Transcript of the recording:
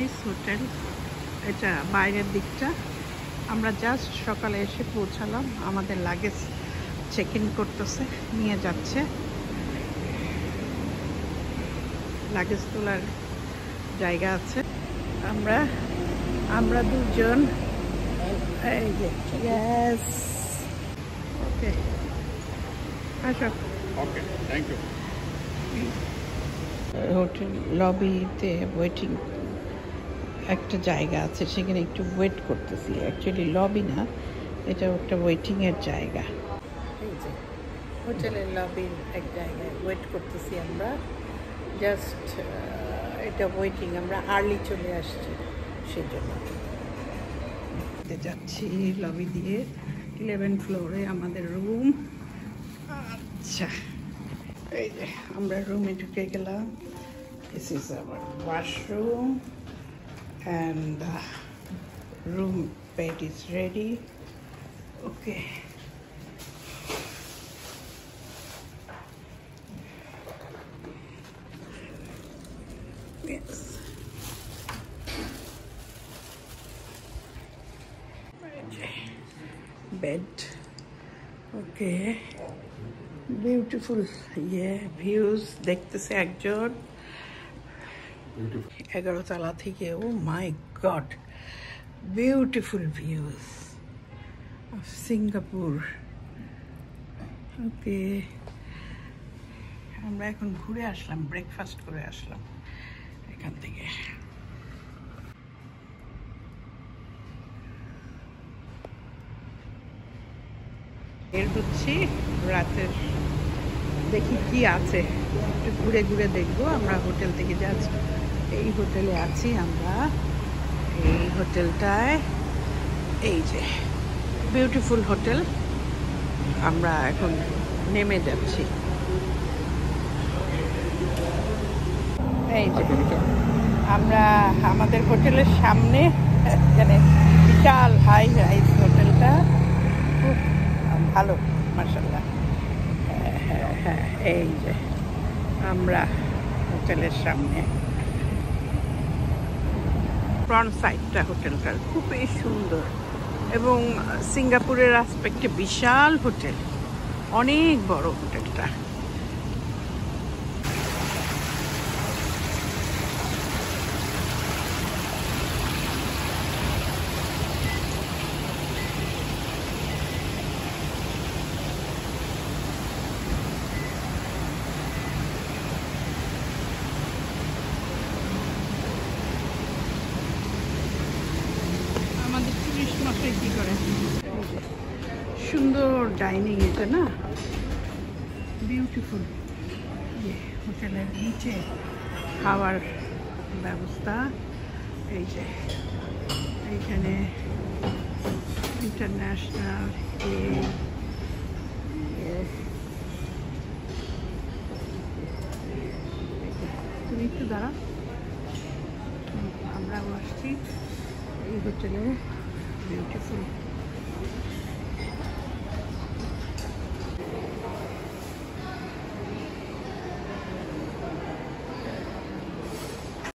Nice hotel. এটা বাইরের দিকটা। আমরা জাস্ট সকালে এসে পৌঁছালাম, আমাদের লাগেজ চেক ইন করতেছে, নিয়ে যাচ্ছে। লাগেজ তোলার জায়গা আছে। আমরা দুজন, এই যে ইয়েস, ওকে আসো। ওকে, থ্যাংক ইউ। হোটেল লবিতে ওয়েটিং একটা জায়গা আছে, সেখানে একটু ওয়েট করতেছি। অ্যাকচুয়ালি লবি না, এটা একটা ওয়েটিংয়ের জায়গা। এই যে হোটেলের লবির এক জায়গায় ওয়েট করতেছি আমরা। জাস্ট এটা ওয়েটিং, আমরা আর্লি চলে আসছি সেজন্য। যাচ্ছি লবি দিয়ে, 11 ফ্লোরে আমাদের রুম। আচ্ছা, এই যে আমরা রুমে ঢুকে গেলাম। This is our washroom and the room bed is ready. Okay. Yes. Bed. Okay. Beautiful. Yeah, views দেখতেছে একজন 11 তলা থেকে। Oh my god, beautiful views of Singapore. Okay, আমরা এখন ঘুরে আসলাম, ব্রেকফাস্ট করে আসলাম এখান থেকে। এর হচ্ছে রাতের, দেখি কি আছে, একটু ঘুরে ঘুরে দেখবো। আমরা হোটেল থেকে যাচ্ছি, এই হোটেলে আছি আমরা, এই হোটেলটায়। এই যে বিউটিফুল হোটেল, আমরা এখন নেমে যাচ্ছি। এই যে আমরা আমাদের হোটেলের সামনে, এখানে বিশাল হাই রাইজ হোটেলটা, খুব ভালো মাশাআল্লাহ। হ্যাঁ, এই যে আমরা হোটেলের সামনে, ফ্রন্ট সাইডটা হোটেলটার খুবই সুন্দর এবং সিঙ্গাপুরের আসপেক্টে বিশাল হোটেল, অনেক বড় হোটেলটা। কি করে সুন্দর ডাইনিং, এটা না বিউটিফুল। হোটেলের নিচে খাওয়ার ব্যবস্থা। এই যে এইখানে ইন্টারন্যাশনাল, তুমি একটু দাঁড়া, আমরাও আসছি এই হোটেলে। বিউটিফুল